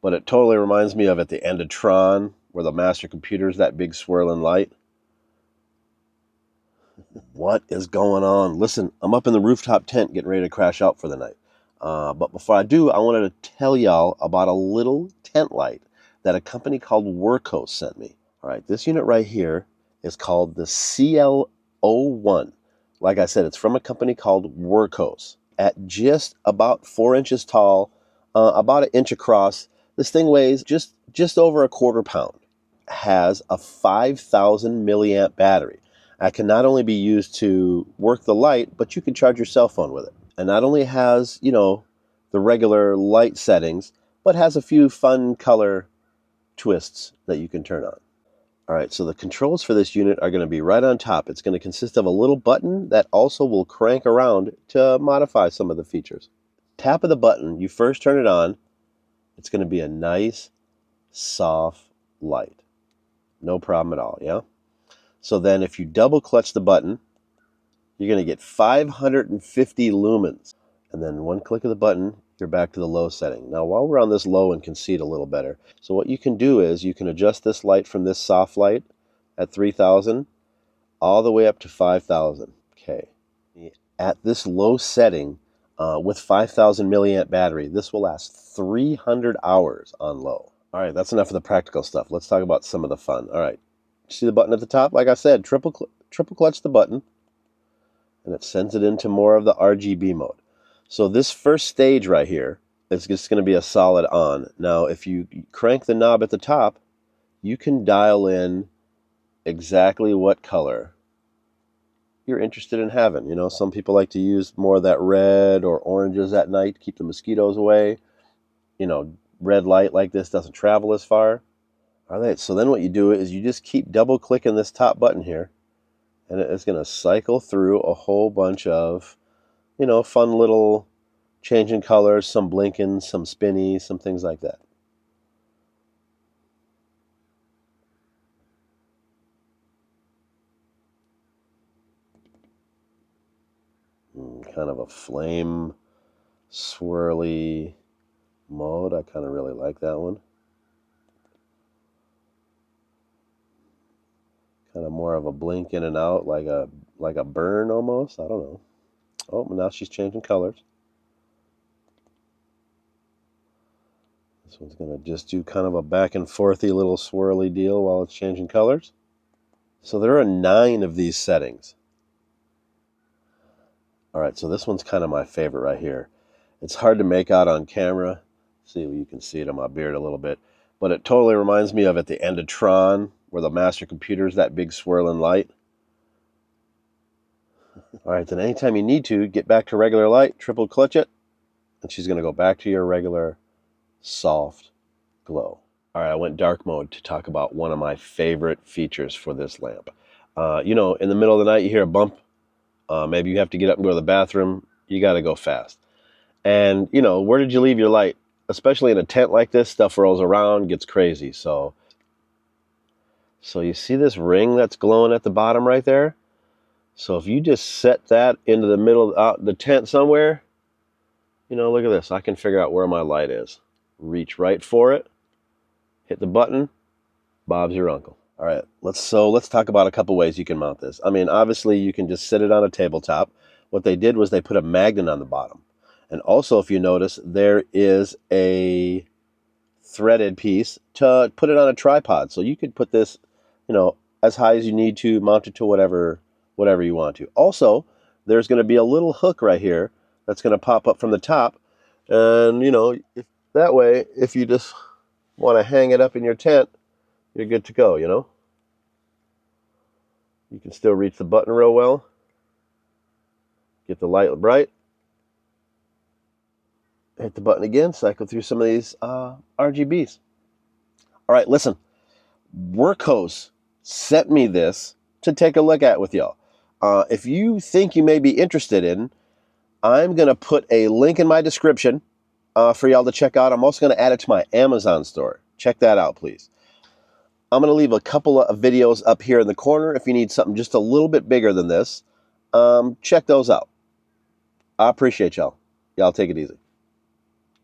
but it totally reminds me of at the end of Tron, where the master computer is that big swirling light. What is going on? Listen, I'm up in the rooftop tent getting ready to crash out for the night. But before I do, I wanted to tell y'all about a little tent light that a company called Workhos sent me. All right, this unit right here is called the CL01. Like I said, it's from a company called Workhos. At just about 4 inches tall, about an inch across, this thing weighs just over a quarter pound. Has a 5,000 milliamp battery. That can not only be used to work the light, but you can charge your cell phone with it. And not only has, the regular light settings, but has a few fun color twists that you can turn on. All right, so the controls for this unit are going to be right on top. It's going to consist of a little button that also will crank around to modify some of the features. Tap of the button, you first turn it on. It's going to be a nice, soft light. No problem at all, yeah? So then if you double clutch the button, you're going to get 550 lumens. And then one click of the button, you're back to the low setting. Now while we're on this low and can see it a little better, so what you can do is you can adjust this light from this soft light at 3000 all the way up to 5000. Okay. At this low setting with 5000 milliamp battery, this will last 300 hours on low. All right, that's enough of the practical stuff. Let's talk about some of the fun. All right. See the button at the top? Like I said, triple clutch the button, and it sends it into more of the RGB mode. So this first stage right here is just going to be a solid on. Now, if you crank the knob at the top, you can dial in exactly what color you're interested in having. Some people like to use more of that red or oranges at night to keep the mosquitoes away. Red light like this doesn't travel as far. All right, so then what you do is you just keep double clicking this top button here, and it's going to cycle through a whole bunch of, fun little changing colors, some blinking, some spinny, some things like that. Kind of a flame swirly mode. I kind of really like that one. Kind of more of a blink in and out, like a burn almost. I don't know. Oh, now she's changing colors. This one's going to just do kind of a back and forthy little swirly deal while it's changing colors. So there are 9 of these settings. All right, so this one's kind of my favorite right here. It's hard to make out on camera. See, you can see it on my beard a little bit. But it totally reminds me of at the end of Tron, where the master computer is that big swirling light. All right, then anytime you need to, get back to regular light, triple clutch it, and she's going to go back to your regular soft glow. All right, I went dark mode to talk about one of my favorite features for this lamp. In the middle of the night, you hear a bump. Maybe you have to get up and go to the bathroom. You got to go fast. And, where did you leave your light? Especially in a tent like this, stuff rolls around, gets crazy. So you see this ring that's glowing at the bottom right there? So if you just set that into the middle of the tent somewhere, look at this. I can figure out where my light is. Reach right for it. Hit the button. Bob's your uncle. All right, let's talk about a couple ways you can mount this. I mean, obviously you can just sit it on a tabletop. What they did was they put a magnet on the bottom. And also, if you notice, there is a threaded piece to put it on a tripod. So you could put this, as high as you need to, mount it to whatever you want to. Also, there's going to be a little hook right here that's going to pop up from the top. And, that way, if you just want to hang it up in your tent, you're good to go, You can still reach the button real well. Get the light bright. Hit the button again, cycle through some of these RGBs. All right, listen. Workhos sent me this to take a look at with y'all. If you think you may be interested in, I'm going to put a link in my description for y'all to check out. I'm also going to add it to my Amazon store. Check that out, please. I'm going to leave a couple of videos up here in the corner if you need something just a little bit bigger than this. Check those out. I appreciate y'all. Y'all take it easy.